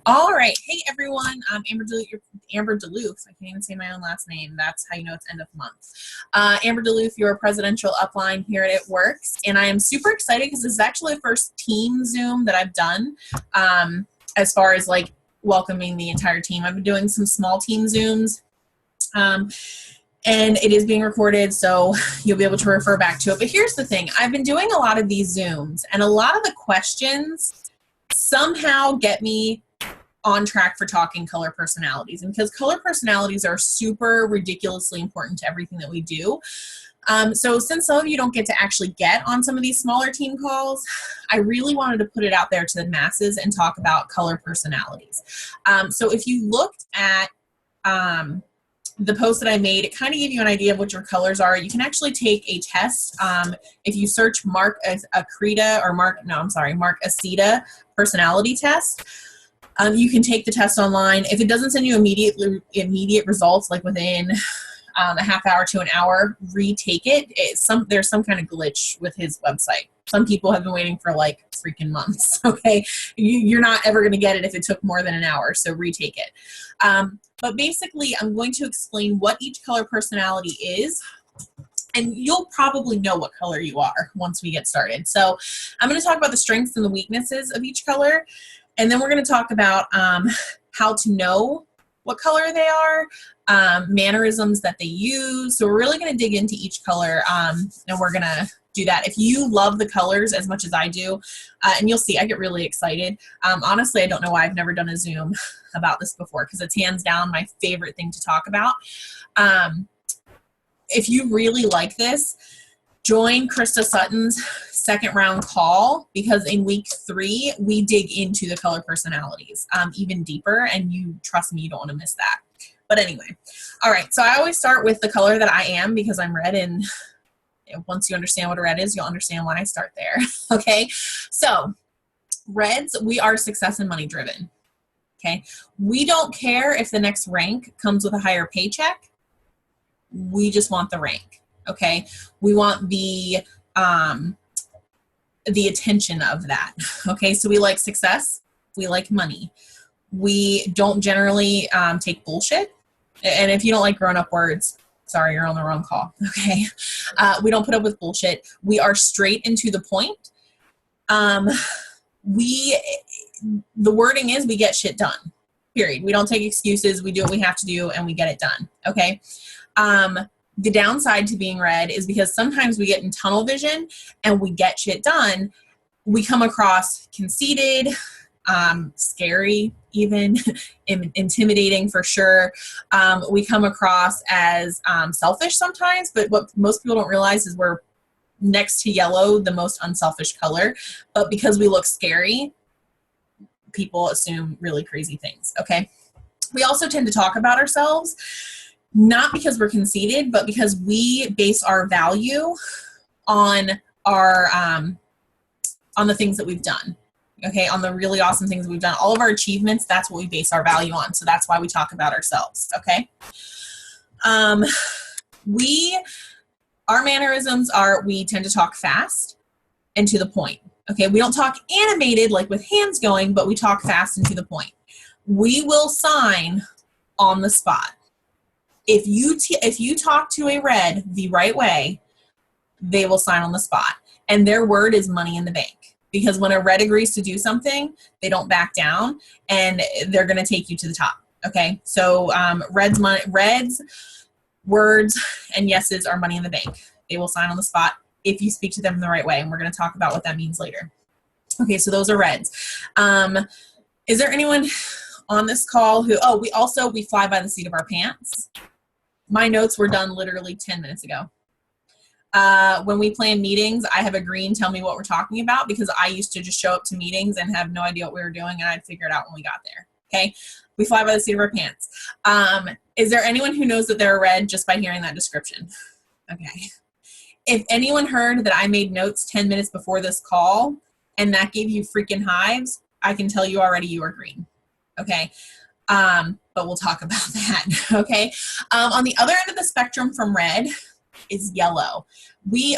All right. Hey, everyone. I'm Amber Duluth. I can't even say my own last name. That's how you know it's end of month. Amber Duluth, your presidential upline here at It Works. And I am super excited because this is actually the first team Zoom that I've done as far as like welcoming the entire team. I've been doing some small team Zooms. And it is being recorded, so you'll be able to refer back to it. But here's the thing. I've been doing a lot of these Zooms, and a lot of the questions somehow get me on track for talking color personalities. And because color personalities are super ridiculously important to everything that we do. So since some of you don't get to actually get on some of these smaller team calls, I really wanted to put it out there to the masses and talk about color personalities. So if you looked at the post that I made, it kind of gave you an idea of what your colors are. You can actually take a test. If you search Mark Acida or Mark Acida personality test, you can take the test online. If it doesn't send you immediate results, like within a half hour to an hour, retake it. There's some kind of glitch with his website. Some people have been waiting for like freaking months, okay? You're not ever gonna get it if it took more than an hour, so retake it. But basically, I'm going to explain what each color personality is, and you'll probably know what color you are once we get started. So I'm gonna talk about the strengths and the weaknesses of each color, and then we're gonna talk about how to know what color they are, mannerisms that they use. So we're really gonna dig into each color, and we're gonna do that. If you love the colors as much as I do, and you'll see I get really excited. Honestly, I don't know why I've never done a Zoom about this before, because it's hands down my favorite thing to talk about. If you really like this, join Krista Sutton's second round call, because in week 3, we dig into the color personalities even deeper, and you trust me, you don't want to miss that. But anyway, all right, so I always start with the color that I am, because I'm red, and once you understand what a red is, you'll understand why I start there. Okay, so reds, we are success and money driven. Okay, we don't care if the next rank comes with a higher paycheck. We just want the rank. Okay, we want the attention of that. Okay, so we like success, we like money. We don't generally take bullshit. And if you don't like grown-up words, sorry, you're on the wrong call. Okay, we don't put up with bullshit. We are straight and to the point. The wording is we get shit done, period. We don't take excuses. We do what we have to do, and we get it done. Okay. The downside to being red is because sometimes we get in tunnel vision and we get shit done. We come across conceited, scary, even intimidating for sure. We come across as selfish sometimes, but what most people don't realize is we're next to yellow, the most unselfish color. But because we look scary, people assume really crazy things, okay? We also tend to talk about ourselves, not because we're conceited, but because we base our value on our on the things that we've done. Okay, on the really awesome things that we've done. All of our achievements, that's what we base our value on. So that's why we talk about ourselves, okay? Our mannerisms are, we tend to talk fast and to the point. Okay, we don't talk animated like with hands going, but we talk fast and to the point. We will sign on the spot. If you talk to a red the right way, they will sign on the spot. And their word is money in the bank. Because when a red agrees to do something, they don't back down, and they're going to take you to the top. Okay, so reds, words, and yeses are money in the bank. They will sign on the spot if you speak to them the right way, and we're going to talk about what that means later. Okay, so those are reds. Is there anyone on this call who, we fly by the seat of our pants? My notes were done literally 10 minutes ago. When we plan meetings, I have a green tell me what we're talking about, because I used to just show up to meetings and have no idea what we were doing, and I'd figure it out when we got there. Okay, we fly by the seat of our pants. Is there anyone who knows that they're red just by hearing that description? Okay. If anyone heard that I made notes 10 minutes before this call and that gave you freaking hives, I can tell you already you are green. Okay. But we'll talk about that. Okay. On the other end of the spectrum from red is yellow.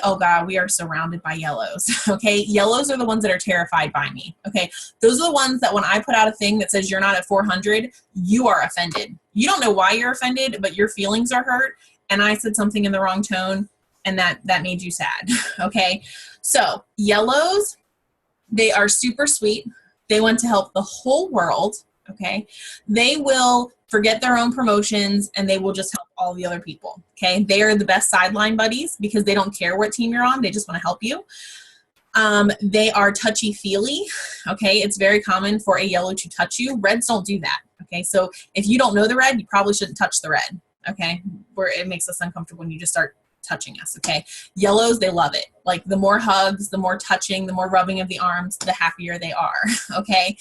oh God, we are surrounded by yellows. Okay. Yellows are the ones that are terrified by me. Okay. Those are the ones that when I put out a thing that says you're not at 400, you are offended. You don't know why you're offended, but your feelings are hurt. And I said something in the wrong tone and that made you sad. Okay. So yellows, they are super sweet. They want to help the whole world. Okay. They will forget their own promotions and they will just help all the other people. Okay. They are the best sideline buddies because they don't care what team you're on. They just want to help you. They are touchy-feely. Okay. It's very common for a yellow to touch you. Reds don't do that. Okay. So if you don't know the red, you probably shouldn't touch the red. Okay. Where it makes us uncomfortable when you just start touching us. Okay. Yellows, they love it. Like the more hugs, the more touching, the more rubbing of the arms, the happier they are. Okay.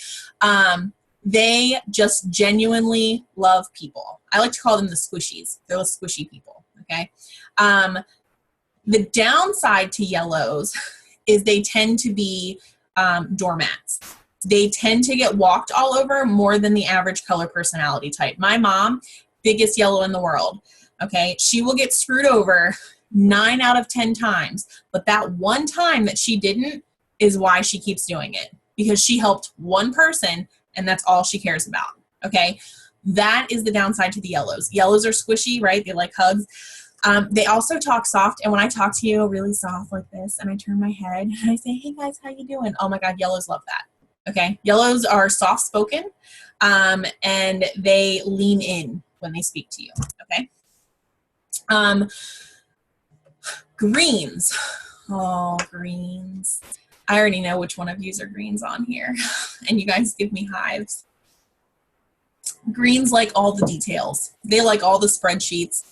They just genuinely love people. I like to call them the squishies. They're the squishy people. Okay. The downside to yellows is they tend to be doormats. They tend to get walked all over more than the average color personality type. My mom, biggest yellow in the world. Okay. She will get screwed over 9 out of 10 times. But that one time that she didn't is why she keeps doing it, because she helped one person and that's all she cares about. Okay. That is the downside to the yellows. Yellows are squishy, right? They like hugs. They also talk soft. And when I talk to you really soft like this and I turn my head and I say, hey guys, how you doing? Oh my God, yellows love that. Okay. Yellows are soft spoken and they lean in when they speak to you. Okay. Greens. Oh, greens. I already know which one of yous are greens on here. And you guys give me hives. Greens like all the details. They like all the spreadsheets.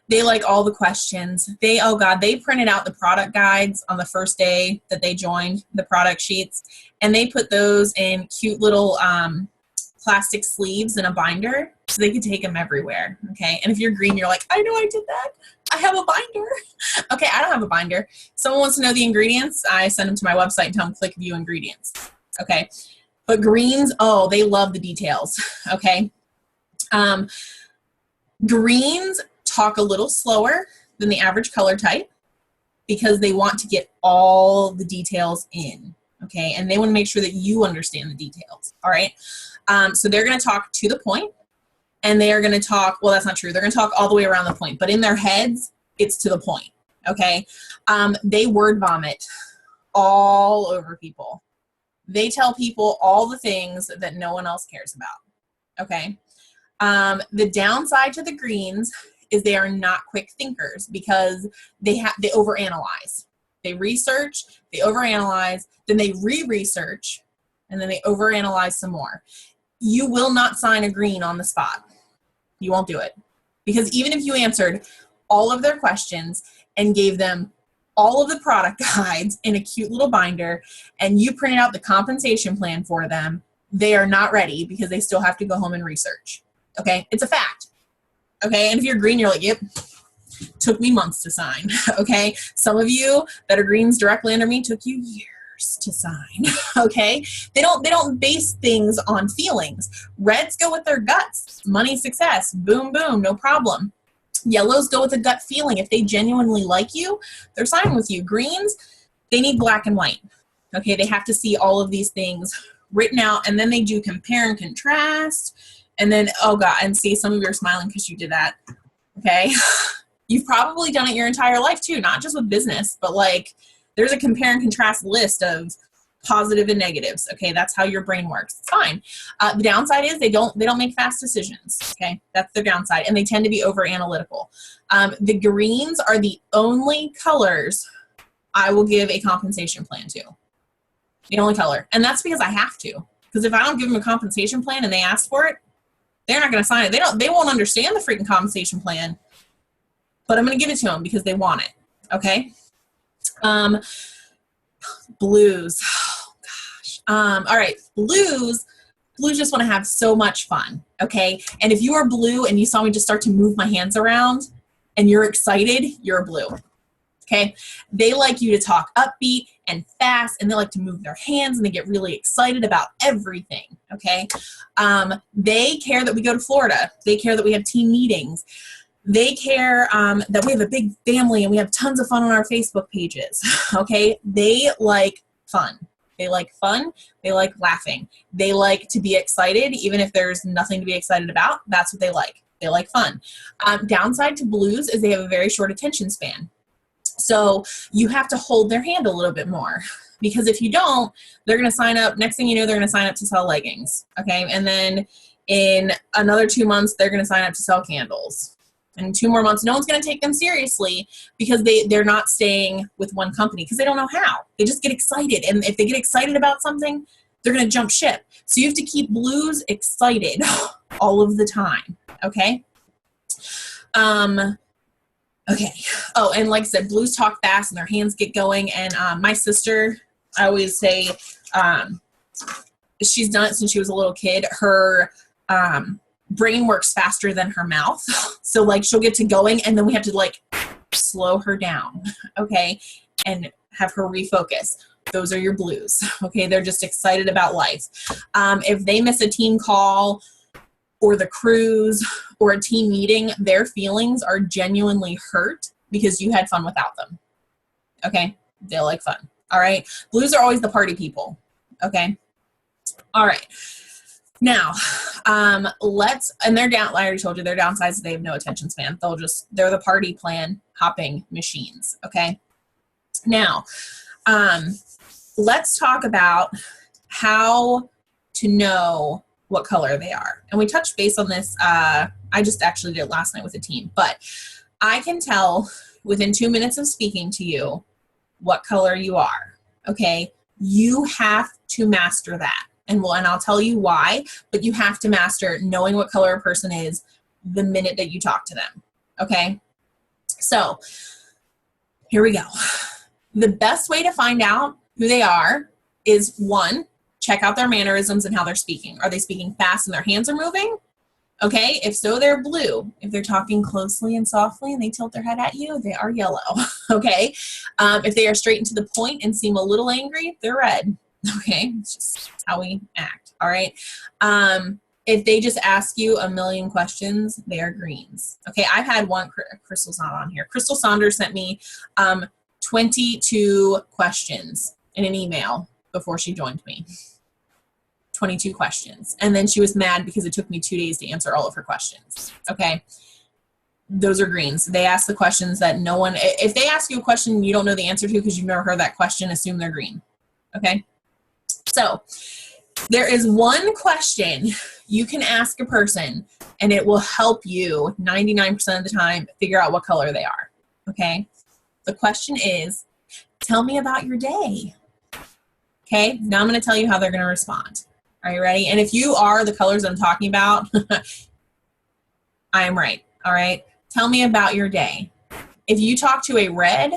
They like all the questions. Oh God, they printed out the product guides on the first day that they joined, the product sheets, and they put those in cute little plastic sleeves in a binder so they could take them everywhere. Okay. And if you're green, you're like, I know I did that. I have a binder. Okay. I don't have a binder. Someone wants to know the ingredients. I send them to my website and tell them click view ingredients. Okay. But greens, oh, they love the details. Okay. Greens talk a little slower than the average color type because they want to get all the details in. Okay. And they want to make sure that you understand the details. All right. So they're going to talk to the point and they are going to talk, well, that's not true. They're going to talk all the way around the point, but in their heads, it's to the point. Okay. They word vomit all over people. They tell people all the things that no one else cares about. Okay. The downside to the greens is they are not quick thinkers because they overanalyze. They research, they overanalyze, then they re-research, and then they overanalyze some more. You will not sign a green on the spot. You won't do it. Because even if you answered all of their questions and gave them all of the product guides in a cute little binder and you printed out the compensation plan for them, they are not ready because they still have to go home and research. Okay? It's a fact. Okay? And if you're green, you're like, yep, took me months to sign. Okay? Some of you that are greens directly under me took you years to sign. Okay? They don't base things on feelings. Reds go with their guts. Money, success, boom, boom, no problem. Yellows go with a gut feeling. If they genuinely like you, they're signing with you. Greens, they need black and white. Okay, they have to see all of these things written out, and then they do compare and contrast. And then, oh God, and see, some of you are smiling because you did that. Okay, you've probably done it your entire life too, not just with business, but like there's a compare and contrast list of positive and negatives. Okay, that's how your brain works. It's fine. The downside is they don't make fast decisions. Okay, that's the downside, and they tend to be over analytical. The greens are the only colors I will give a compensation plan to. The only color, and that's because I have to. Because if I don't give them a compensation plan and they ask for it, they're not going to sign it. They won't understand the freaking compensation plan, but I'm going to give it to them because they want it. Okay. Blues. All right, blues just want to have so much fun, okay? And if you are blue and you saw me just start to move my hands around and you're excited, you're a blue, okay? They like you to talk upbeat and fast, and they like to move their hands, and they get really excited about everything, okay? They care that we go to Florida. They care that we have team meetings. They care that we have a big family and we have tons of fun on our Facebook pages. Okay, they like fun. They like fun. They like laughing. They like to be excited, even if there's nothing to be excited about. That's what they like. They like fun. Downside to blues is they have a very short attention span. So you have to hold their hand a little bit more, because if you don't, they're going to sign up. Next thing you know, they're going to sign up to sell leggings. Okay. And then in another 2 months, they're going to sign up to sell candles. And in 2 more months, no one's going to take them seriously because they're not staying with one company because they don't know how. They just get excited. And if they get excited about something, they're going to jump ship. So you have to keep blues excited all of the time. Okay. Okay. Oh, and like I said, blues talk fast and their hands get going. And my sister, I always say, she's done it since she was a little kid. Her brain works faster than her mouth. So like she'll get to going and then we have to like slow her down. Okay. And have her refocus. Those are your blues. Okay. They're just excited about life. If they miss a team call or the cruise or a team meeting, their feelings are genuinely hurt because you had fun without them. Okay. They like fun. All right. Blues are always the party people. Okay. All right. Now, and they're down, I already told you, they're downsides. They have no attention span. They're the party plan hopping machines. Okay. Now, let's talk about how to know what color they are. And we touched base on this. I just actually did it last night with a team, but I can tell within 2 minutes of speaking to you what color you are. Okay. You have to master that. And I'll tell you why, but you have to master knowing what color a person is the minute that you talk to them. Okay. So here we go. The best way to find out who they are is, one, check out their mannerisms and how they're speaking. Are they speaking fast and their hands are moving? Okay. If so, they're blue. If they're talking closely and softly and they tilt their head at you, they are yellow. Okay. If they are straight and to the point and seem a little angry, they're red. Okay. It's just how we act. All right. If they just ask you a million questions, they are greens. Okay. I've had one, Crystal's not on here. Crystal Saunders sent me 22 questions in an email before she joined me. 22 questions. And then she was mad because it took me 2 days to answer all of her questions. Okay. Those are greens. They ask the questions that no one, if they ask you a question you don't know the answer to because you've never heard that question, assume they're green. Okay. So there is one question you can ask a person and it will help you 99% of the time figure out what color they are. Okay. The question is, tell me about your day. Okay. Now I'm going to tell you how they're going to respond. Are you ready? And if you are the colors I'm talking about, I am right. All right. Tell me about your day. If you talk to a red,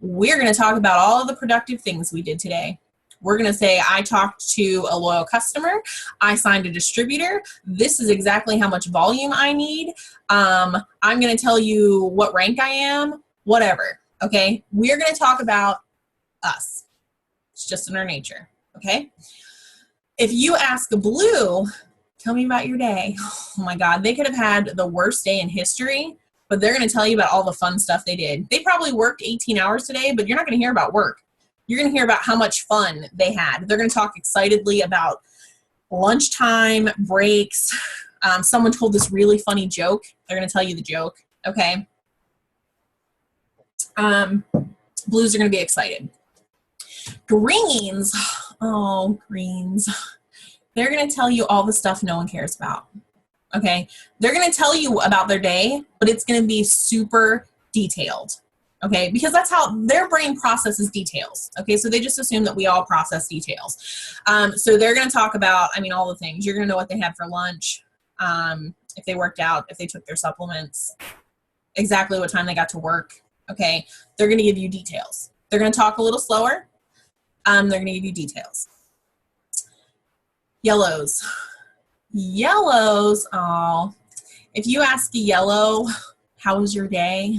we're going to talk about all of the productive things we did today. We're going to say, I talked to a loyal customer. I signed a distributor. This is exactly how much volume I need. I'm going to tell you what rank I am, whatever. Okay. We're going to talk about us. It's just in our nature. Okay. If you ask a blue, tell me about your day. Oh my God. They could have had the worst day in history, but they're going to tell you about all the fun stuff they did. They probably worked 18 hours today, but you're not going to hear about work. You're going to hear about how much fun they had. They're going to talk excitedly about lunchtime, breaks. Someone told this really funny joke. They're going to tell you the joke. Okay. Blues are going to be excited. Greens. Oh, greens. They're going to tell you all the stuff no one cares about. Okay. They're going to tell you about their day, but it's going to be super detailed. Okay, because that's how their brain processes details. Okay, so they just assume that we all process details. So they're going to talk about, all the things. You're going to know what they had for lunch, if they worked out, if they took their supplements, exactly what time they got to work. Okay, they're going to give you details. They're going to talk a little slower. They're going to give you details. Yellows. Yellows, oh, if you ask a yellow, how was your day?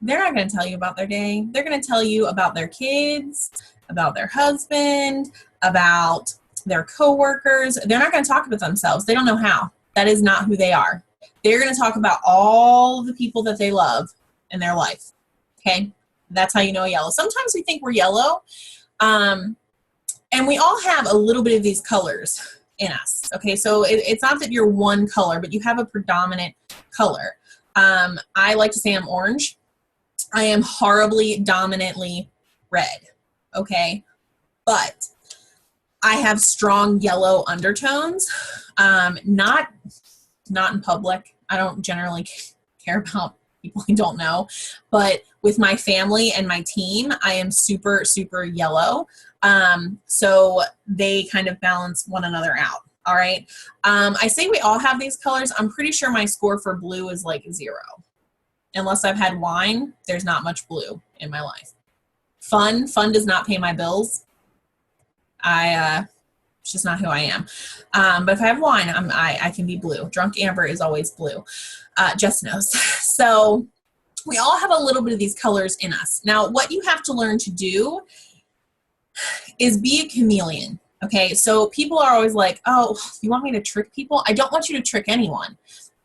They're not going to tell you about their day. They're going to tell you about their kids, about their husband, about their coworkers. They're not going to talk about themselves. They don't know how. That is not who they are. They're going to talk about all the people that they love in their life. Okay. That's how you know a yellow. Sometimes we think we're yellow. And we all have a little bit of these colors in us. Okay. So it's not that you're one color, but you have a predominant color. I like to say I'm orange. I am horribly dominantly red. Okay. But I have strong yellow undertones. Not in public. I don't generally care about people I don't know, but with my family and my team, I am super, super yellow. So they kind of balance one another out. All right. I say we all have these colors. I'm pretty sure my score for blue is like 0. Unless I've had wine, there's not much blue in my life. Fun does not pay my bills. It's just not who I am. But if I have wine, I can be blue. Drunk Amber is always blue. Jess knows. So we all have a little bit of these colors in us. Now, what you have to learn to do is be a chameleon. Okay, so people are always like, oh, you want me to trick people? I don't want you to trick anyone.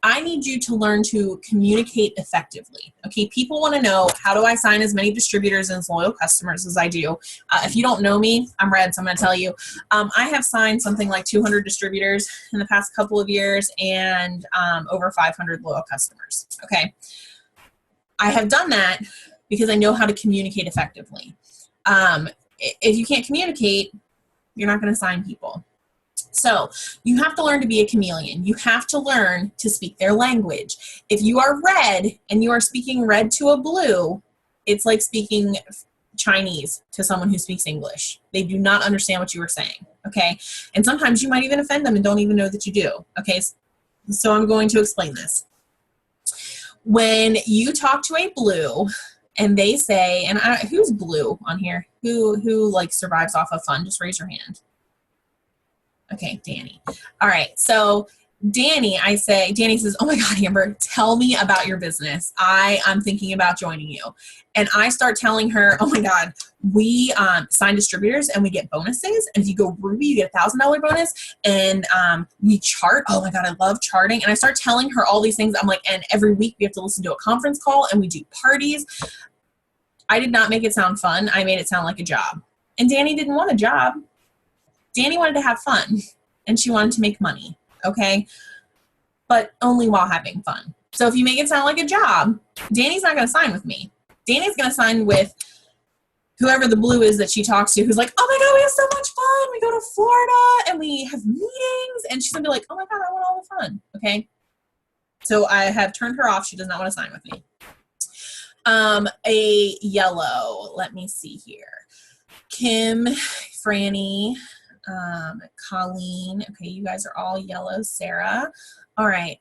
I need you to learn to communicate effectively. Okay, people want to know, how do I sign as many distributors and as loyal customers as I do? If you don't know me, I'm Red, so I'm going to tell you. I have signed something like 200 distributors in the past couple of years and over 500 loyal customers. Okay, I have done that because I know how to communicate effectively. If you can't communicate, you're not going to sign people. So you have to learn to be a chameleon. You have to learn to speak their language. If you are red and you are speaking red to a blue, it's like speaking Chinese to someone who speaks English. They do not understand what you are saying. Okay. And sometimes you might even offend them and don't even know that you do. Okay. So I'm going to explain this. When you talk to a blue and they say, and who's blue on here? Who like survives off of fun? Just raise your hand. Okay, Danny. All right, so Danny says, oh my God, Amber, tell me about your business. I'm thinking about joining you. And I start telling her, oh my God, we sign distributors and we get bonuses. And if you go Ruby, you get $1,000 bonus. And we chart. Oh my God, I love charting. And I start telling her all these things. I'm like, and every week we have to listen to a conference call and we do parties. I did not make it sound fun. I made it sound like a job. And Danny didn't want a job. Danny wanted to have fun and she wanted to make money, okay? But only while having fun. So if you make it sound like a job, Danny's not going to sign with me. Danny's going to sign with whoever the blue is that she talks to, who's like, oh my God, we have so much fun. We go to Florida and we have meetings. And she's going to be like, oh my God, I want all the fun, okay? So I have turned her off. She does not want to sign with me. A yellow, let me see here. Kim, Franny, Colleen. Okay, you guys are all yellows. Sarah. All right,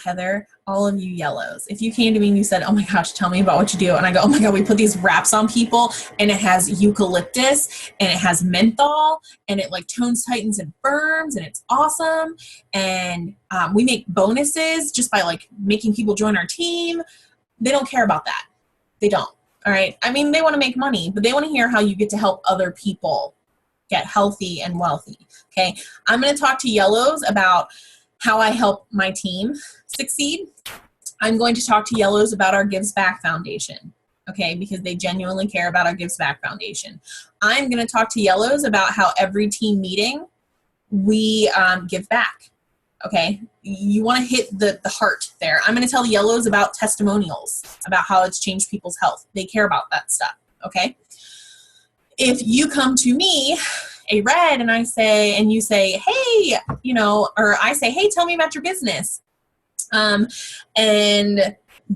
Heather, all of you yellows. If you came to me and you said, oh my gosh, tell me about what you do. And I go, oh my God, we put these wraps on people and it has eucalyptus and it has menthol and it like tones, tightens, and firms and it's awesome. And we make bonuses just by like making people join our team. They don't care about that. They don't. All right. I mean, they want to make money, but they want to hear how you get to help other people get healthy and wealthy. Okay. I'm going to talk to yellows about how I help my team succeed. I'm going to talk to yellows about our Gives Back Foundation. Okay. Because they genuinely care about our Gives Back Foundation. I'm going to talk to yellows about how every team meeting we give back. Okay. You want to hit the heart there. I'm going to tell the yellows about testimonials, about how it's changed people's health. They care about that stuff. Okay. If you come to me, a red, and you say, hey, or I say, hey, tell me about your business. And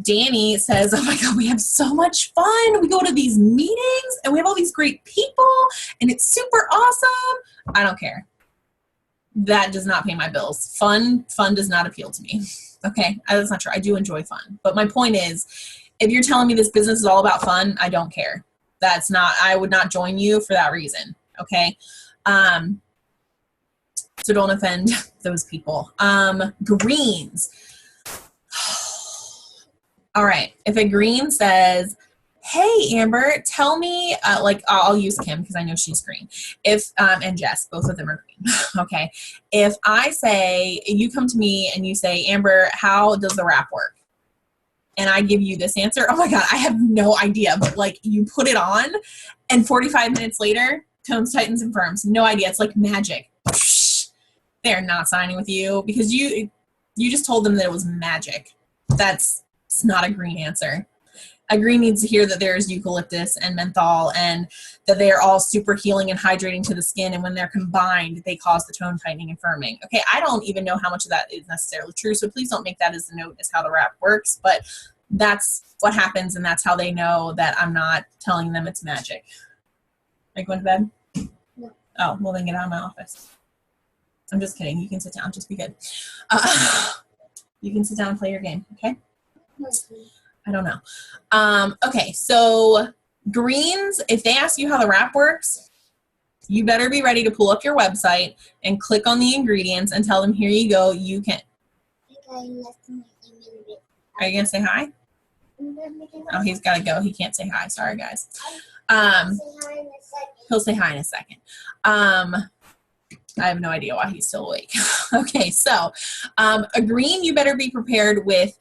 Danny says, oh my God, we have so much fun. We go to these meetings and we have all these great people and it's super awesome. I don't care. That does not pay my bills. Fun does not appeal to me. Okay, that's not true. I do enjoy fun. But my point is, if you're telling me this business is all about fun, I don't care. I would not join you for that reason. Okay. So don't offend those people. Greens. All right. If a green says, hey, Amber, tell me, like, I'll use Kim because I know she's green. If, and Jess, both of them are green. Okay. If I say, you come to me and you say, Amber, how does the wrap work? And I give you this answer, oh my God, I have no idea. But like, you put it on and 45 minutes later, tones, tightens, and firms. No idea. It's like magic. They're not signing with you because you just told them that it was magic. It's not a green answer. A green needs to hear that there's eucalyptus and menthol and that they are all super healing and hydrating to the skin. And when they're combined, they cause the tone tightening and firming. Okay, I don't even know how much of that is necessarily true. So please don't make that as a note as how the wrap works. But that's what happens, and that's how they know that I'm not telling them it's magic. Are you going to bed? No. Oh, well then get out of my office. I'm just kidding. You can sit down. Just be good. You can sit down and play your game, okay? I don't know. Okay, so greens, if they ask you how the wrap works, you better be ready to pull up your website and click on the ingredients and tell them, here you go, you can. Are you going to say hi? Oh, he's got to go. He can't say hi. Sorry, guys. He'll say hi in a second. I have no idea why he's still awake. Okay, so a green, you better be prepared with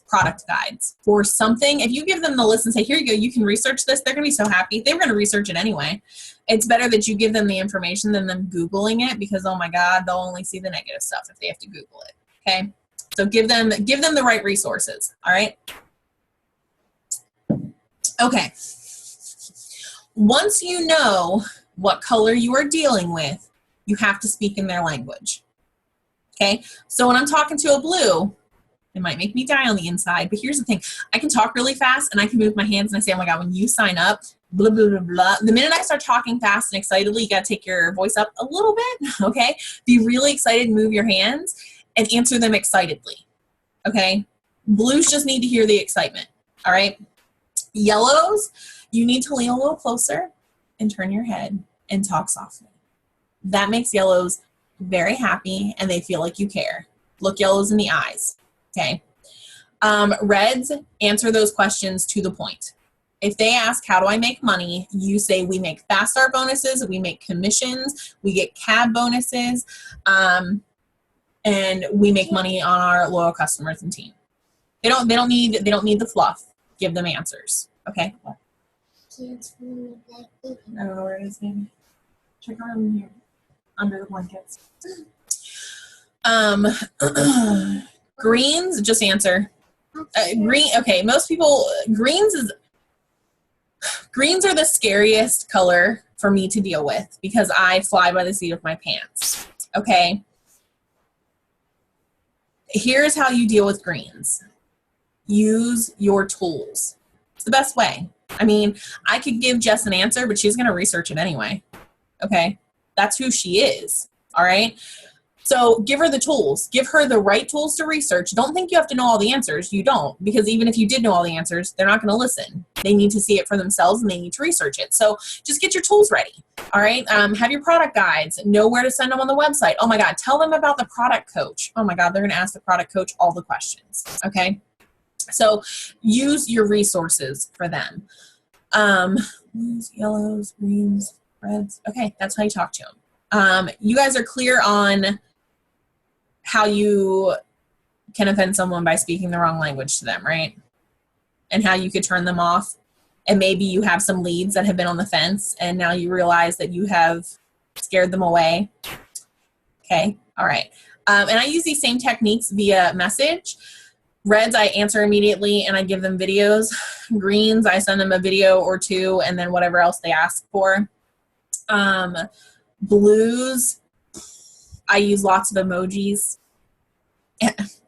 product guides for something. If you give them the list and say, here you go, you can research this, they're going to be so happy. They were going to research it anyway. It's better that you give them the information than them Googling it because, oh my God, they'll only see the negative stuff if they have to Google it. Okay, so give them the right resources. All right. Okay. Once you know what color you are dealing with, you have to speak in their language. Okay, so when I'm talking to a blue, it might make me die on the inside, but here's the thing. I can talk really fast and I can move my hands and I say, oh my God, when you sign up, blah, blah, blah, blah. The minute I start talking fast and excitedly, you got to take your voice up a little bit, okay? Be really excited, move your hands, and answer them excitedly, okay? Blues just need to hear the excitement, all right? Yellows, you need to lean a little closer and turn your head and talk softly. That makes yellows very happy and they feel like you care. Look yellows in the eyes, okay? Reds, answer those questions to the point. If they ask, how do I make money? You say, we make fast start bonuses, we make commissions, we get cab bonuses, and we make money on our loyal customers and team. They don't need the fluff. Give them answers, okay? I don't know where it is, baby. Check around here. Under the blankets. Greens, just answer. Green, okay, most people, greens are the scariest color for me to deal with because I fly by the seat of my pants, okay? Here's how you deal with greens. Use your tools. It's the best way. I mean, I could give Jess an answer, but she's going to research it anyway, okay? That's who she is, all right? So give her the tools. Give her the right tools to research. Don't think you have to know all the answers. You don't, because even if you did know all the answers, they're not going to listen. They need to see it for themselves, and they need to research it. So just get your tools ready, all right? Have your product guides. Know where to send them on the website. Oh, my God, tell them about the product coach. Oh, my God, they're going to ask the product coach all the questions, okay? So use your resources for them. Blues, yellows, greens, reds. Okay, that's how you talk to them. You guys are clear on how you can offend someone by speaking the wrong language to them, right? And how you could turn them off. And maybe you have some leads that have been on the fence and now you realize that you have scared them away. Okay, all right. And I use these same techniques via message. Reds, I answer immediately and I give them videos. Greens, I send them a video or two and then whatever else they ask for. Blues, I use lots of emojis.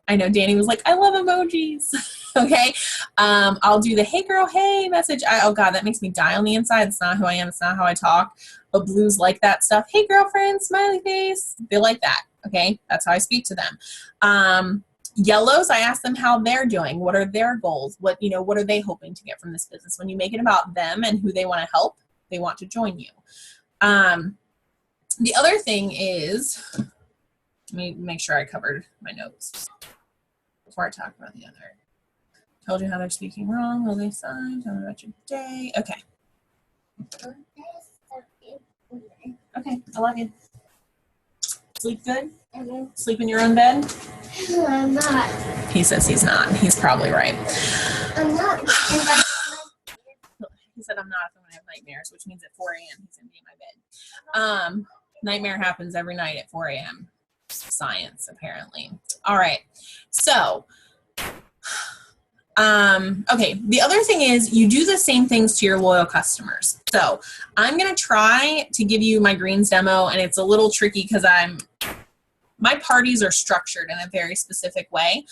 I know Danny was like, I love emojis. Okay. I'll do the hey girl, hey message. Oh God, that makes me die on the inside. It's not who I am. It's not how I talk. But blues like that stuff. Hey girlfriend, smiley face. They like that. Okay. That's how I speak to them. Yellows, I ask them how they're doing. What are their goals? What are they hoping to get from this business? When you make it about them and who they want to help, they want to join you. The other thing is, let me make sure I covered my notes before I talk about the other Told you how they're speaking wrong. Holy sign. Tell me about your day. Okay. Okay. I love you. Sleep good? Sleep in your own bed? I'm not. He says he's not. He's probably right. I'm not. He said I'm not if I'm going to have nightmares, which means at 4 a.m. he's going to be in my bed. Nightmare happens every night at 4 a.m. Science, apparently. All right. So, okay. The other thing is you do the same things to your loyal customers. So I'm going to try to give you my greens demo, and it's a little tricky because my parties are structured in a very specific way.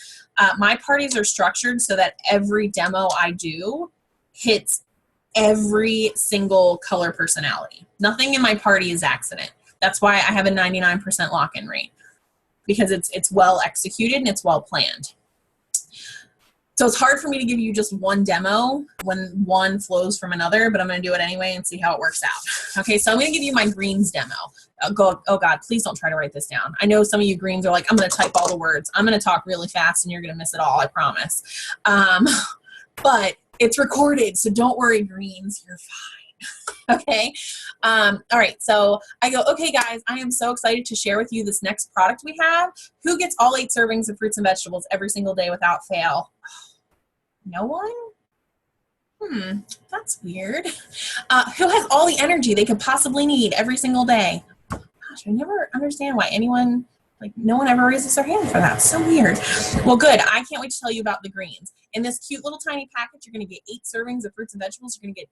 My parties are structured so that every demo I do hits every single color personality. Nothing in my party is accident. That's why I have a 99% lock-in rate, because it's well executed and it's well planned. So it's hard for me to give you just one demo when one flows from another, but I'm going to do it anyway and see how it works out. Okay, so I'm going to give you my greens demo. Oh God, please don't try to write this down. I know some of you greens are like, I'm going to type all the words. I'm going to talk really fast and you're going to miss it all, I promise. But it's recorded, so don't worry, greens, you're fine. Okay. All right. So I go, okay, guys, I am so excited to share with you this next product we have. Who gets all 8 servings of fruits and vegetables every single day without fail? No one? That's weird. Who has all the energy they could possibly need every single day? Gosh, I never understand why anyone, like, no one ever raises their hand for that. So weird. Well, good. I can't wait to tell you about the greens. In this cute little tiny package, you're going to get 8 servings of fruits and vegetables. You're going to get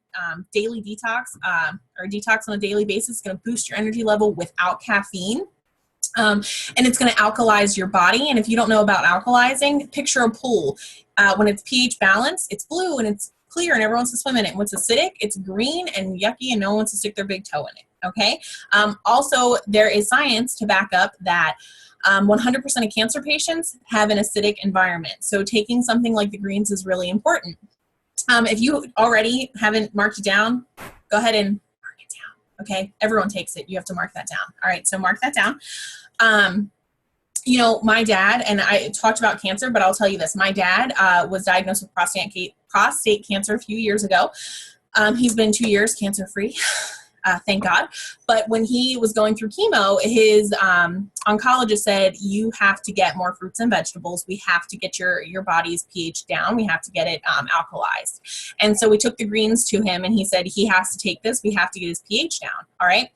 daily detox, or detox on a daily basis. It's going to boost your energy level without caffeine. And it's going to alkalize your body. And if you don't know about alkalizing, picture a pool. When it's pH balanced, it's blue and it's clear and everyone wants to swim in it. And when it's acidic, it's green and yucky and no one wants to stick their big toe in it. Okay. Also, there is science to back up that 100% of cancer patients have an acidic environment. So taking something like the greens is really important. If you already haven't marked it down, go ahead and mark it down. Okay. Everyone takes it. You have to mark that down. All right. So mark that down. You know, my dad, and I talked about cancer, but I'll tell you this. My dad was diagnosed with prostate cancer a few years ago. He's been 2 years cancer-free, thank God. But when he was going through chemo, his oncologist said, you have to get more fruits and vegetables. We have to get your body's pH down. We have to get it alkalized. And so we took the greens to him, and he said he has to take this. We have to get his pH down. All right.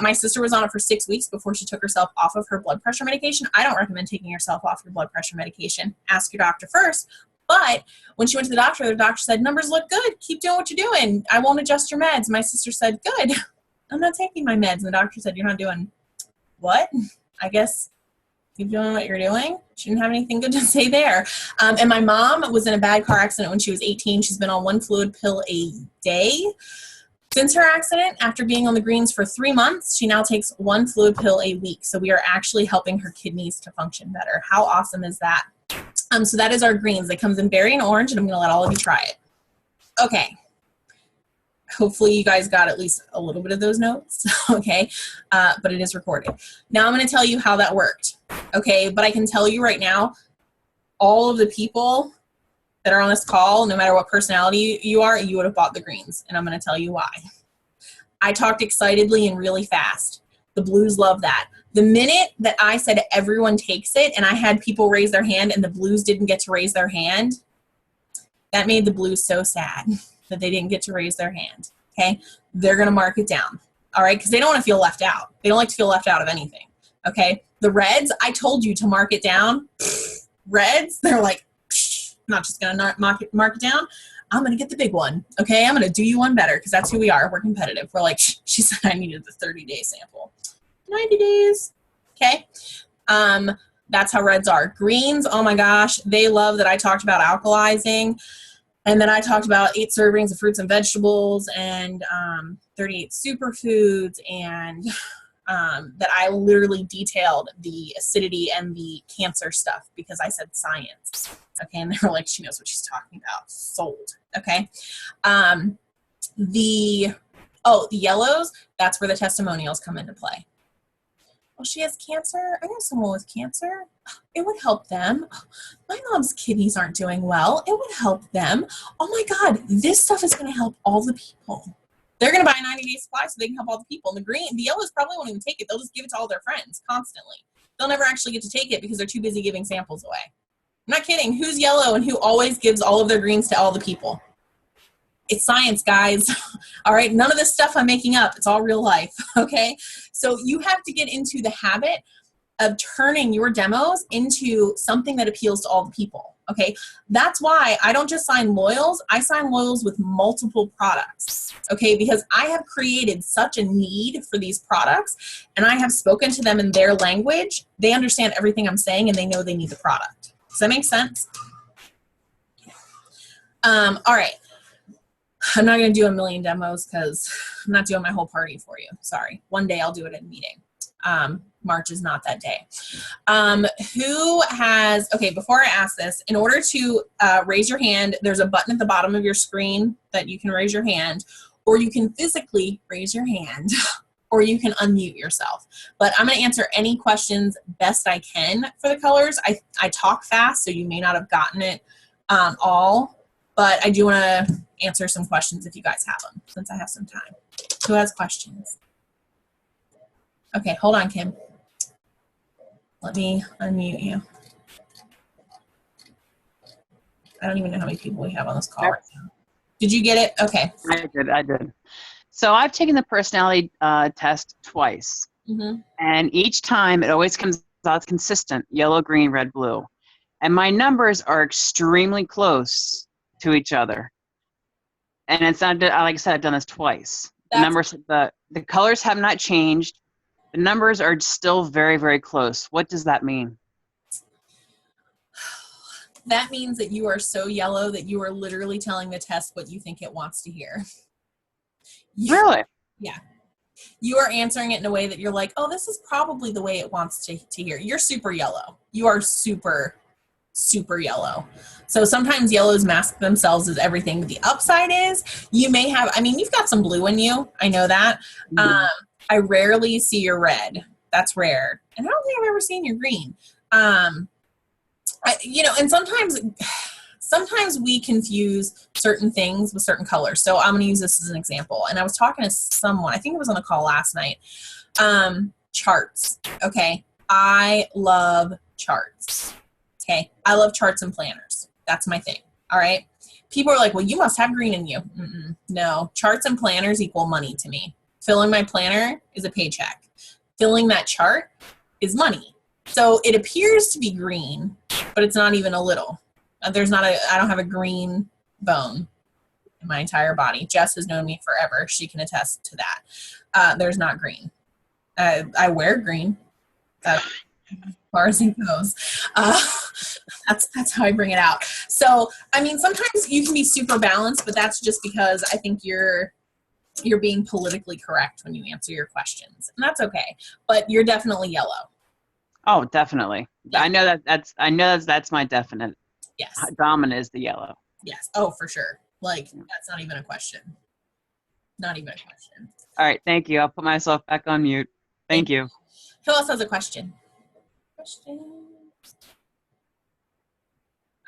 My sister was on it for 6 weeks before she took herself off of her blood pressure medication. I don't recommend taking yourself off your blood pressure medication. Ask your doctor first. But when she went to the doctor said, numbers look good. Keep doing what you're doing. I won't adjust your meds. My sister said, good. I'm not taking my meds. And the doctor said, you're not doing what? I guess keep doing what you're doing. She didn't have anything good to say there. And my mom was in a bad car accident when she was 18. She's been on 1 fluid pill a day. Since her accident, after being on the greens for 3 months, she now takes 1 fluid pill a week. So we are actually helping her kidneys to function better. How awesome is that? So that is our greens. It comes in berry and orange, and I'm going to let all of you try it. Okay. Hopefully you guys got at least a little bit of those notes, okay? But it is recorded. Now I'm going to tell you how that worked, okay? But I can tell you right now, all of the people that are on this call, no matter what personality you are, you would have bought the greens, and I'm going to tell you why. I talked excitedly and really fast. The blues love that. The minute that I said everyone takes it, and I had people raise their hand and the blues didn't get to raise their hand, that made the blues so sad that they didn't get to raise their hand, okay? They're going to mark it down, all right? Because they don't want to feel left out. They don't like to feel left out of anything, okay? The reds, I told you to mark it down. Reds, they're like, not just going to mark it down. I'm going to get the big one, okay? I'm going to do you one better because that's who we are. We're competitive. We're like, she said I needed the 30-day sample. 90 days, okay? That's how reds are. Greens, oh my gosh, they love that I talked about alkalizing, and then I talked about 8 servings of fruits and vegetables and 38 superfoods, and that I literally detailed the acidity and the cancer stuff because I said science, okay? And they were like, she knows what she's talking about. Sold, okay? The yellows, that's where the testimonials come into play. Oh, she has cancer? I know someone with cancer. It would help them. My mom's kidneys aren't doing well. It would help them. Oh my God, this stuff is going to help all the people. They're going to buy a 90-day supply so they can help all the people. And the yellows probably won't even take it. They'll just give it to all their friends constantly. They'll never actually get to take it because they're too busy giving samples away. I'm not kidding. Who's yellow and who always gives all of their greens to all the people? It's science, guys. All right. None of this stuff I'm making up. It's all real life. Okay. So you have to get into the habit of turning your demos into something that appeals to all the people. Okay. That's why I don't just sign loyals. I sign loyals with multiple products. Okay. Because I have created such a need for these products and I have spoken to them in their language. They understand everything I'm saying and they know they need the product. Does that make sense? All right. I'm not going to do a million demos because I'm not doing my whole party for you. Sorry. One day I'll do it at a meeting. March is not that day. Who has, okay, before I ask this, in order to raise your hand, there's a button at the bottom of your screen that you can raise your hand, or you can physically raise your hand, or you can unmute yourself. But I'm going to answer any questions best I can for the colors. I talk fast, so you may not have gotten it all, but I do want to answer some questions if you guys have them, since I have some time. Who has questions? Okay, hold on, Kim. Let me unmute you. I don't even know how many people we have on this call right now. Did you get it? Okay. I did. So I've taken the personality test twice. Mm-hmm. And each time it always comes out consistent, yellow, green, red, blue. And my numbers are extremely close to each other. And it's not, like I said, I've done this twice. The numbers, the colors have not changed. The numbers are still very, very close. What does that mean? That means that you are so yellow that you are literally telling the test what you think it wants to hear. Really? Yeah. You are answering it in a way that you're like, oh, this is probably the way it wants to hear. You're super yellow. You are super, super yellow. So sometimes yellows mask themselves as everything. But the upside is you may have, I mean, you've got some blue in you. I know that. Mm-hmm. I rarely see your red. That's rare. And I don't think I've ever seen your green. You know, and sometimes we confuse certain things with certain colors. So I'm going to use this as an example. And I was talking to someone, I think it was on a call last night. Charts. Okay. I love charts. Okay. I love charts and planners. That's my thing. All right. People are like, well, you must have green in you. No, charts and planners equal money to me. Filling my planner is a paycheck. Filling that chart is money. So it appears to be green, but it's not even a little. I don't have a green bone in my entire body. Jess has known me forever. She can attest to that. There's not green. I wear green. As far as it goes. That's how I bring it out. So, I mean, sometimes you can be super balanced, but that's just because I think you're being politically correct when you answer your questions. And that's okay. But you're definitely yellow. Oh, definitely. Yeah. I know that's my definite. Yes. Dominant is the yellow. Yes. Oh, for sure. Like, that's not even a question. Not even a question. All right. Thank you. I'll put myself back on mute. Thank you. Who else has a question?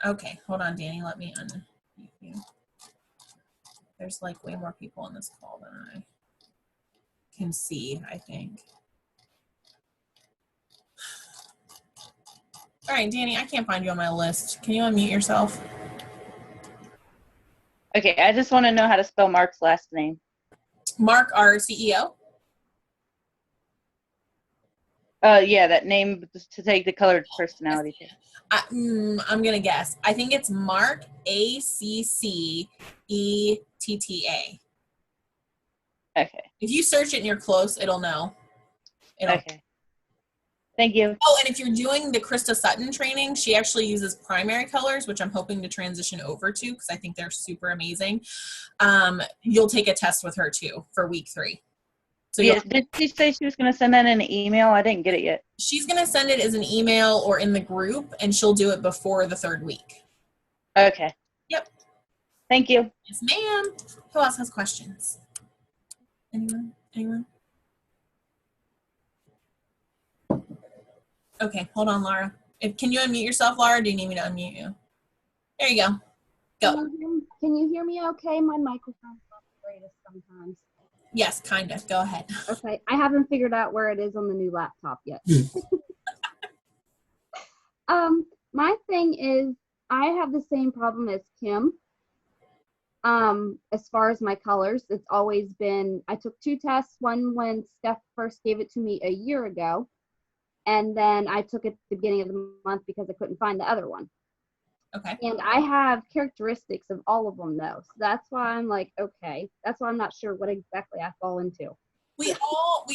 Okay. Hold on, Danny. Let me unmute you. There's like way more people on this call than I can see, I think. All right, Danny, I can't find you on my list. Can you unmute yourself? Okay, I just want to know how to spell Mark's last name. Mark, our CEO? Yeah, that name to take the colored personality test. I'm going to guess. I think it's Mark, Accetta. Okay. If you search it and you're close, it'll know. Okay. Thank you. Oh, and if you're doing the Krista Sutton training, she actually uses primary colors, which I'm hoping to transition over to because I think they're super amazing. You'll take a test with her too for week 3. So yeah, did she say she was going to send that in an email? I didn't get it yet. She's going to send it as an email or in the group, and she'll do it before the 3rd week. Okay. Yep. Thank you. Yes, ma'am. Who else has questions? Anyone? Okay, hold on, Laura. Can you unmute yourself, Laura, or do you need me to unmute you? There you go. Go. Can you hear me okay? My microphone's not the greatest sometimes. Yes, kind of. Go ahead. Okay, I haven't figured out where it is on the new laptop yet. My thing is, I have the same problem as Kim. As far as my colors, it's always been, I took 2 tests, one when Steph first gave it to me a year ago, and then I took it at the beginning of the month because I couldn't find the other one. Okay. And I have characteristics of all of them though. So that's why I'm like, okay. That's why I'm not sure what exactly I fall into. We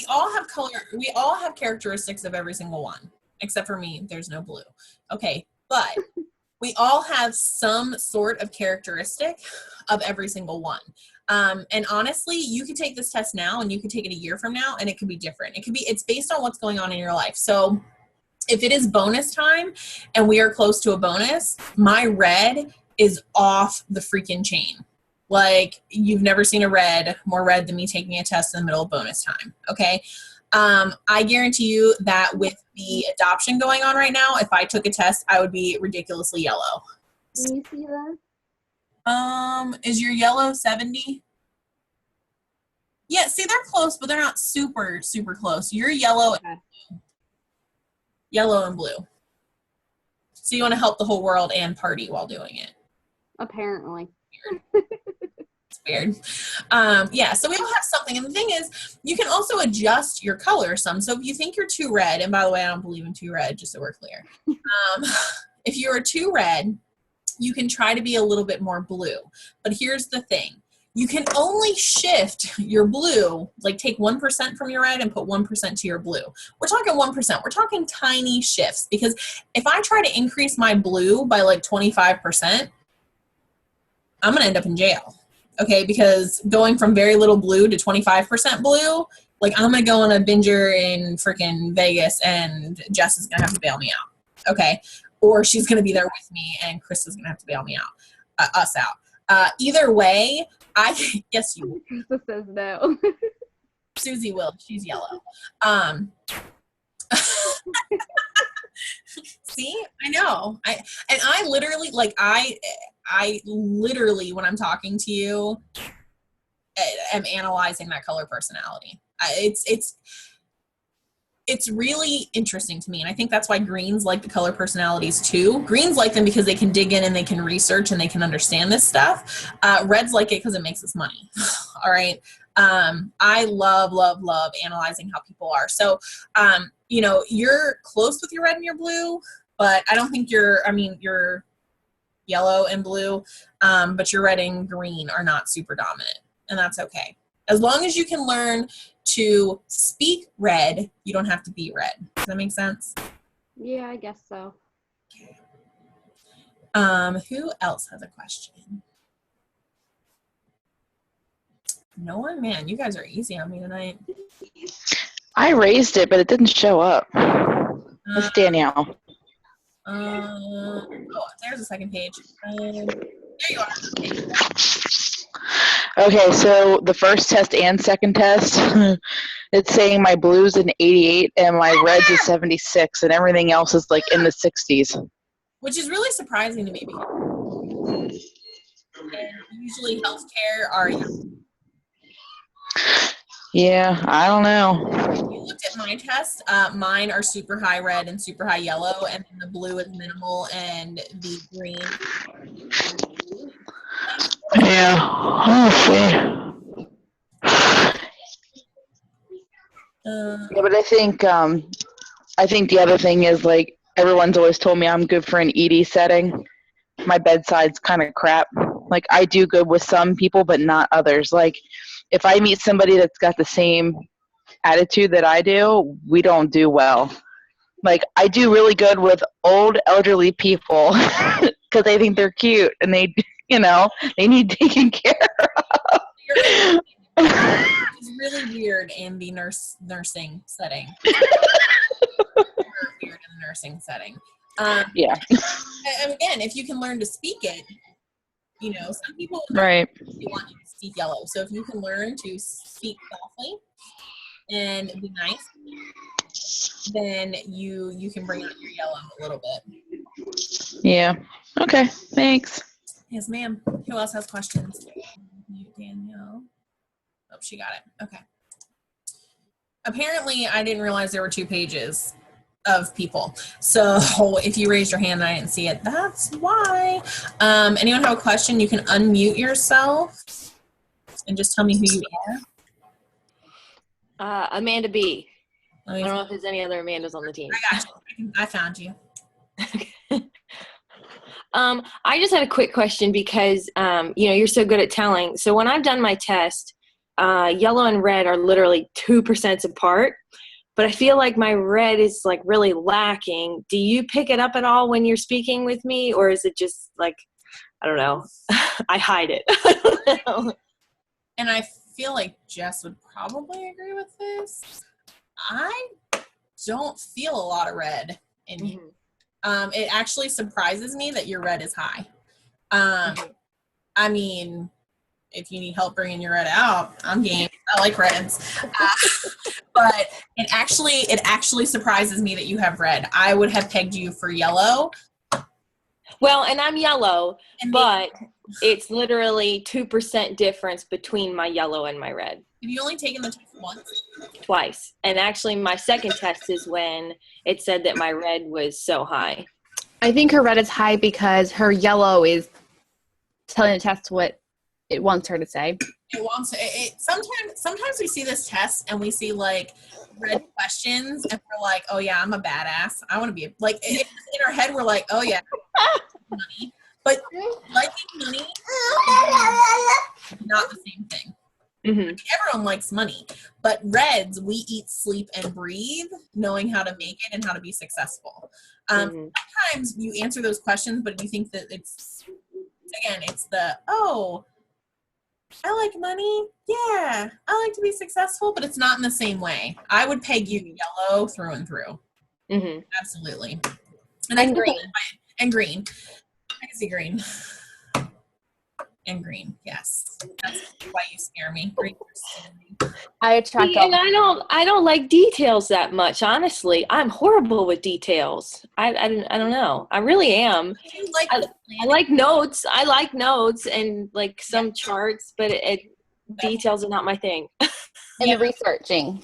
all have color. We all have characteristics of every single one, except for me. There's no blue. Okay, but we all have some sort of characteristic of every single one. And honestly, you could take this test now, and you could take it a year from now, and it could be different. It's based on what's going on in your life. So if it is bonus time and we are close to a bonus, my red is off the freaking chain. Like, you've never seen a red more red than me taking a test in the middle of bonus time. Okay. I guarantee you that with the adoption going on right now, if I took a test, I would be ridiculously yellow. Can you see that? Is your yellow 70? Yeah, see, they're close, but they're not super, super close. You're yellow. Okay. Yellow and blue. So you want to help the whole world and party while doing it. Apparently. It's weird. Yeah, so we all have something. And the thing is, you can also adjust your color some. So if you think you're too red, and by the way, I don't believe in too red, just so we're clear. If you're too red, you can try to be a little bit more blue. But here's the thing. You can only shift your blue, like take 1% from your red and put 1% to your blue. We're talking 1%. We're talking tiny shifts, because if I try to increase my blue by like 25%, I'm going to end up in jail. Okay, because going from very little blue to 25% blue, like I'm going to go on a binger in freaking Vegas and Jess is going to have to bail me out. Okay, or she's going to be there with me and Chris is going to have to bail me out, us out. Either way, yes, you will. Krista says no. Susie will. She's yellow. See, I know. I literally, like, I literally, when I'm talking to you, am analyzing that color personality. It's really interesting to me, and I think that's why greens like the color personalities too. Greens like them because they can dig in and they can research and they can understand this stuff. Reds like it because it makes us money. All right. I love analyzing how people are. So, you know, you're close with your red and your blue, but I don't think you're yellow and blue, but your red and green are not super dominant, and that's okay. As long as you can learn to speak red, you don't have to be red. Does that make sense? Yeah, I guess so. Okay. Who else has a question? No one? Man, you guys are easy on me tonight. I raised it, but it didn't show up. It's Danielle. Oh, there's a second page. There you are. Okay, so the first test and second test, it's saying my blue's an 88 and my red's a 76, and everything else is like in the 60s. Which is really surprising to me, because usually healthcare are. Yeah, I don't know. You looked at my test. Mine are super high red and super high yellow, and then the blue is minimal, and the green. Yeah, oh, yeah, but I think the other thing is, like, everyone's always told me I'm good for an ED setting. My bedside's kind of crap. Like, I do good with some people, but not others. Like, if I meet somebody that's got the same attitude that I do, we don't do well. Like, I do really good with old elderly people because I think they're cute and they, you know, they need taken care of. It's really weird in the nursing setting. Weird in the nursing setting. Yeah. And again, if you can learn to speak it, you know, some people Right. they want you to speak yellow. So if you can learn to speak softly and be nice, then you can bring out your yellow a little bit. Yeah. Okay. Thanks. Yes, ma'am. Who else has questions? You, Danielle. Oh, she got it. Okay. Apparently, I didn't realize there were 2 pages of people. So if you raised your hand and I didn't see it, that's why. Anyone have a question? You can unmute yourself and just tell me who you are. Amanda B. Let I me- don't know if there's any other Amandas on the team. I got you. I found you. I just had a quick question because, you're so good at telling. So when I've done my test, yellow and red are literally 2% apart, but I feel like my red is like really lacking. Do you pick it up at all when you're speaking with me, or is it just like, I don't know, I hide it? I don't know. And I feel like Jess would probably agree with this. I don't feel a lot of red in you. It actually surprises me that your red is high. I mean, if you need help bringing your red out, I'm game. I like reds. But it actually surprises me that you have red. I would have pegged you for yellow. Well, and I'm yellow, And but it's literally 2% difference between my yellow and my red. Have you only taken the test once? Twice. And actually my second test is when it said that my red was so high. I think her red is high because her yellow is telling the test what it wants her to say. It wants it. Sometimes we see this test and we see like red questions and we're like, oh yeah, I'm a badass. I want to be like in our head we're like, oh yeah, money. But liking money, not the same thing. Mm-hmm. Everyone likes money, but reds, we eat, sleep, and breathe, knowing how to make it and how to be successful. Sometimes you answer those questions, but you think that it's the, oh, I like money. Yeah, I like to be successful, but it's not in the same way. I would peg you yellow through and through. Mm-hmm. Absolutely. And green. And green. I can see green. And green, yes. That's why you scare me. Green scares me. I attract And I don't like details that much, honestly. I'm horrible with details. I don't know. I really am. You like I like notes. I like notes and like some charts, but details are not my thing. and researching.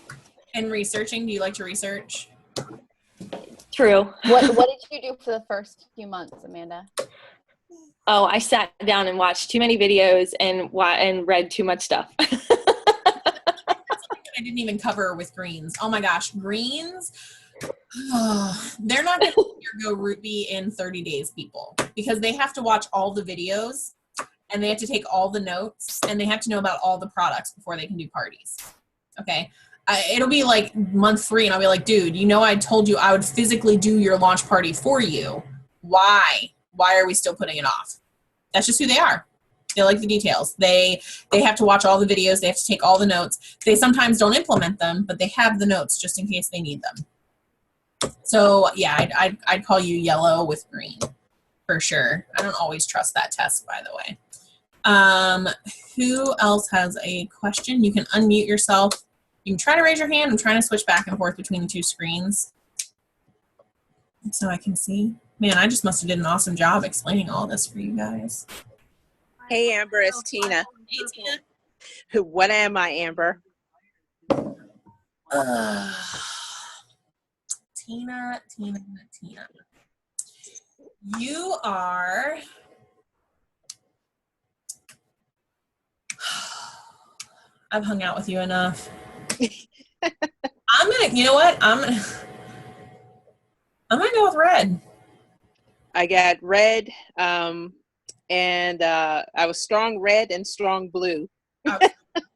And researching, do you like to research? True. What did you do for the first few months, Amanda? Oh, I sat down and watched too many videos and read too much stuff. That's something that I didn't even cover with greens. Oh my gosh, greens. They're not going to go Ruby in 30 days, people, because they have to watch all the videos and they have to take all the notes and they have to know about all the products before they can do parties. Okay. It'll be like month 3 and I'll be like, dude, I told you I would physically do your launch party for you. Why are we still putting it off? That's just who they are. They like the details. They have to watch all the videos. They have to take all the notes. They sometimes don't implement them, but they have the notes just in case they need them. So yeah, I'd call you yellow with green for sure. I don't always trust that test, by the way. Who else has a question? You can unmute yourself. You can try to raise your hand. I'm trying to switch back and forth between the 2 screens so I can see. Man, I just must have did an awesome job explaining all this for you guys. Hey, Amber, it's Tina. Hey, Tina. What am I, Amber? Tina. You are... I've hung out with you enough. You know what? I'm gonna go with red. I got red, and I was strong red and strong blue. The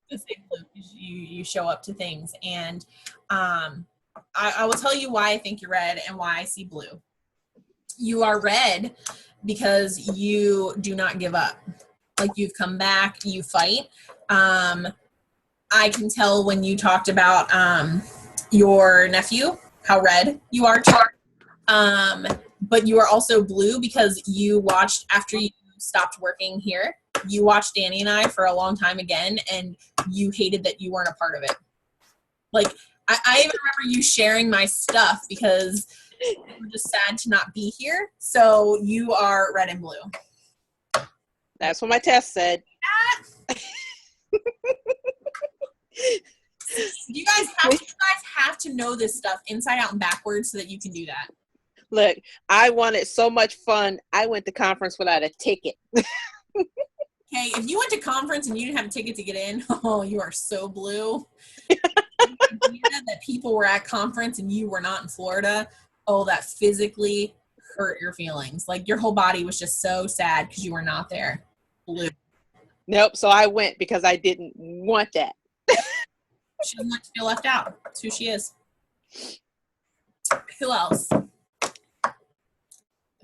same blue, 'cause you show up to things, and I will tell you why I think you're red and why I see blue. You are red because you do not give up. Like, you've come back, you fight. I can tell when you talked about your nephew, how red you are. But you are also blue because you watched, after you stopped working here, you watched Danny and I for a long time again, and you hated that you weren't a part of it. Like, I even remember you sharing my stuff because you were just sad to not be here. So you are red and blue. That's what my test said. You guys have to know this stuff inside out and backwards so that you can do that. Look, I wanted so much fun. I went to conference without a ticket. Hey, if you went to conference and you didn't have a ticket to get in, oh, you are so blue. The idea that people were at conference and you were not in Florida, oh, that physically hurt your feelings. Like your whole body was just so sad because you were not there. Blue. Nope. So I went because I didn't want that. She doesn't like to feel left out. That's who she is. Who else? Go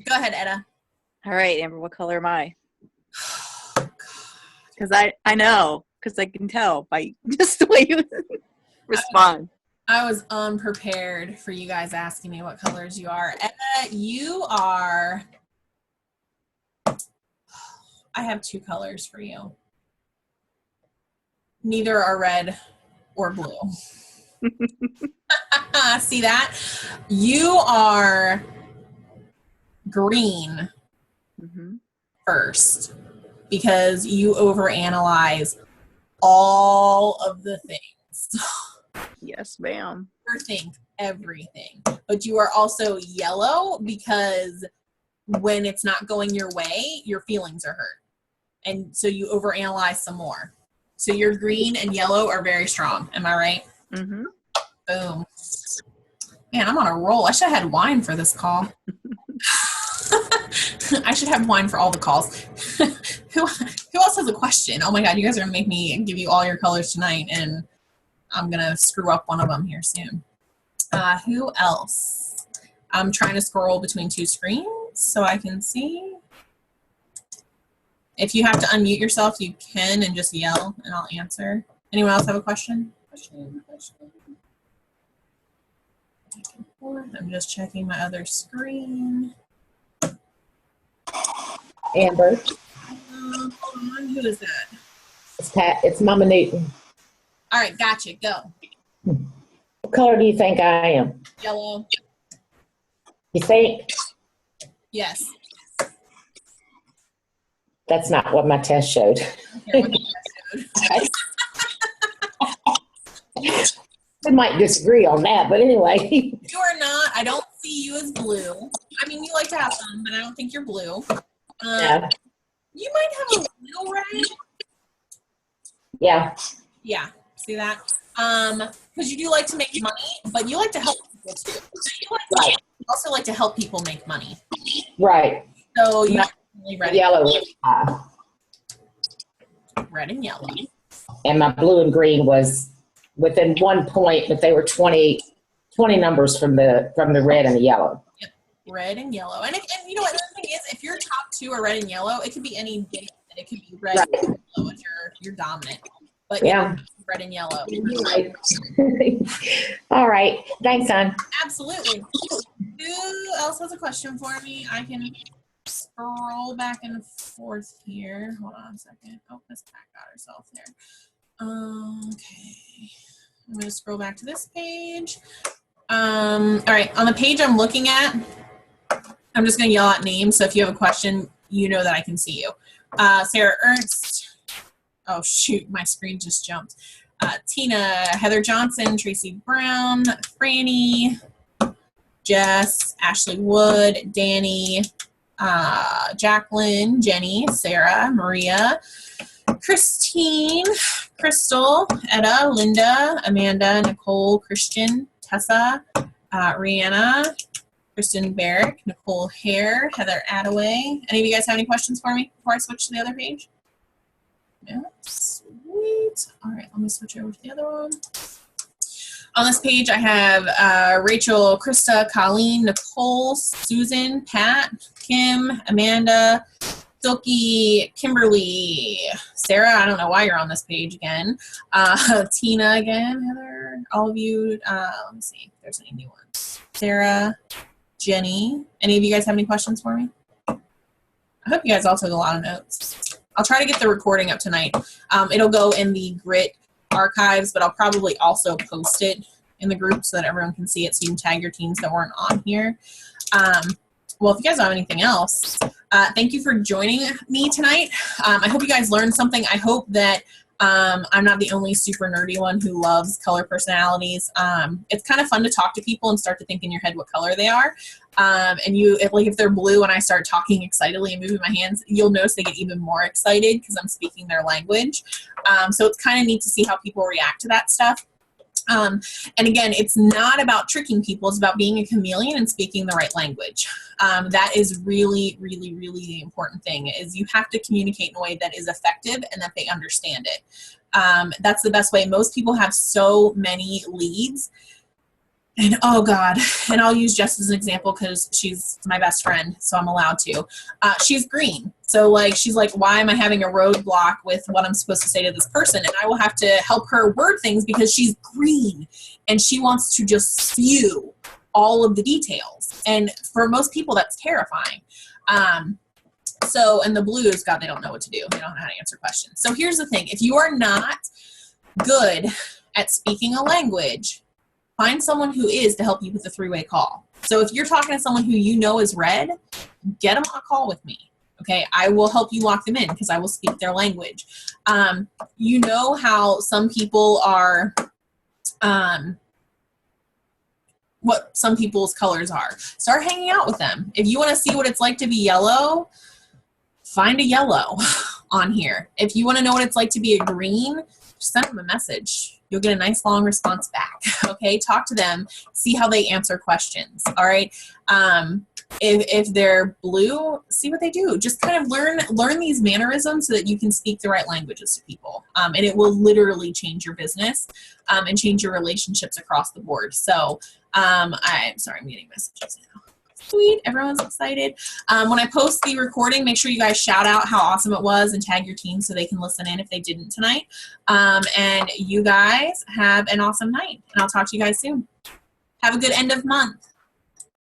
ahead, Etta. All right, Amber, what color am I? Because I know, because I can tell by just the way you respond. I was unprepared for you guys asking me what colors you are. Etta, you are... I have 2 colors for you. Neither are red or blue. See that? You are green first because you overanalyze all of the things. Yes, ma'am. Overthink everything. But you are also yellow because when it's not going your way, your feelings are hurt. And so you overanalyze some more. So your green and yellow are very strong. Am I right? Mm-hmm. Boom. Man, I'm on a roll. I should have had wine for this call. I should have wine for all the calls. Who else has a question? Oh my God, you guys are going to make me give you all your colors tonight, and I'm going to screw up one of them here soon. Who else? I'm trying to scroll between 2 screens so I can see. If you have to unmute yourself, you can and just yell, and I'll answer. Anyone else have a question? Question. Back and forth. I'm just checking my other screen. Amber, Hold on. Who is that? it's Pat. It's Mama Newton. All right, gotcha. Go. What color do you think I am? Yellow. You think? Yes. That's not what my test showed. Okay, what the test showed. We might disagree on that, but anyway. You are not. I don't see you as blue. I mean, you like to have some, but I don't think you're blue. Yeah. You might have a little red. Yeah. Yeah. See that? Because you do like to make money, but you like to help people too. So you also like to help people make money. Right. So you red, yellow. red and yellow. And my blue and green was within 1 point, but they were 20 numbers from the red and the yellow. Yep. Red and yellow. And you know what the thing is, if your top 2 are red and yellow, it could be any day. It could be red and yellow if you're dominant. But yeah, red and yellow. Right. All right. Thanks, hon. Absolutely. Who else has a question for me? I can scroll back and forth here. Hold on a second. Oh, Miss Pat got herself there. Okay. I'm going to scroll back to this page. All right. On the page I'm looking at, I'm just going to yell out names. So if you have a question, you know that I can see you. Sarah Ernst. Oh, shoot. My screen just jumped. Tina, Heather Johnson, Tracy Brown, Franny, Jess, Ashley Wood, Danny, Jacqueline, Jenny, Sarah, Maria, Christine, Crystal, Etta, Linda, Amanda, Nicole, Christian, Tessa, Rihanna, Kristen Barrick, Nicole Hare, Heather Attaway. Any of you guys have any questions for me before I switch to the other page? Yeah, sweet. All right, let me switch over to the other one. On this page, I have Rachel, Krista, Colleen, Nicole, Susan, Pat, Kim, Amanda, Silky, Kimberly, Sarah. I don't know why you're on this page again. Tina again, Heather, all of you. Let me see if there's any new ones. Sarah, Jenny. Any of you guys have any questions for me? I hope you guys all took a lot of notes. I'll try to get the recording up tonight. It'll go in the G.R.I.T archives, but I'll probably also post it in the group so that everyone can see it, so you can tag your teams that weren't on here. Well, if you guys don't have anything else, thank you for joining me tonight. I hope you guys learned something. I hope that I'm not the only super nerdy one who loves color personalities. It's kind of fun to talk to people and start to think in your head what color they are. And if they're blue and I start talking excitedly and moving my hands, you'll notice they get even more excited because I'm speaking their language. So it's kind of neat to see how people react to that stuff. And again, it's not about tricking people. It's about being a chameleon and speaking the right language. That is really, really, really the important thing, is you have to communicate in a way that is effective and that they understand it. That's the best way. Most people have so many leads. And oh God, and I'll use Jess as an example because she's my best friend, so I'm allowed to. She's green. So she's like, why am I having a roadblock with what I'm supposed to say to this person? And I will have to help her word things because she's green and she wants to just spew all of the details. And for most people, that's terrifying. And the blues, God, they don't know what to do. They don't know how to answer questions. So here's the thing. If you are not good at speaking a language, find someone who is to help you with the three-way call. So if you're talking to someone who you know is red, get them on a call with me. Okay, I will help you lock them in because I will speak their language. You know how some people are, what some people's colors are. Start hanging out with them. If you want to see what it's like to be yellow, find a yellow on here. If you want to know what it's like to be a green, just send them a message. You'll get a nice long response back. Okay, talk to them, see how they answer questions. All right. If they're blue, see what they do. Just kind of learn these mannerisms so that you can speak the right languages to people. And it will literally change your business and change your relationships across the board. So I'm getting messages now. Sweet, everyone's excited. When I post the recording, make sure you guys shout out how awesome it was and tag your team so they can listen in if they didn't tonight. And you guys have an awesome night, and I'll talk to you guys soon. Have a good end of month.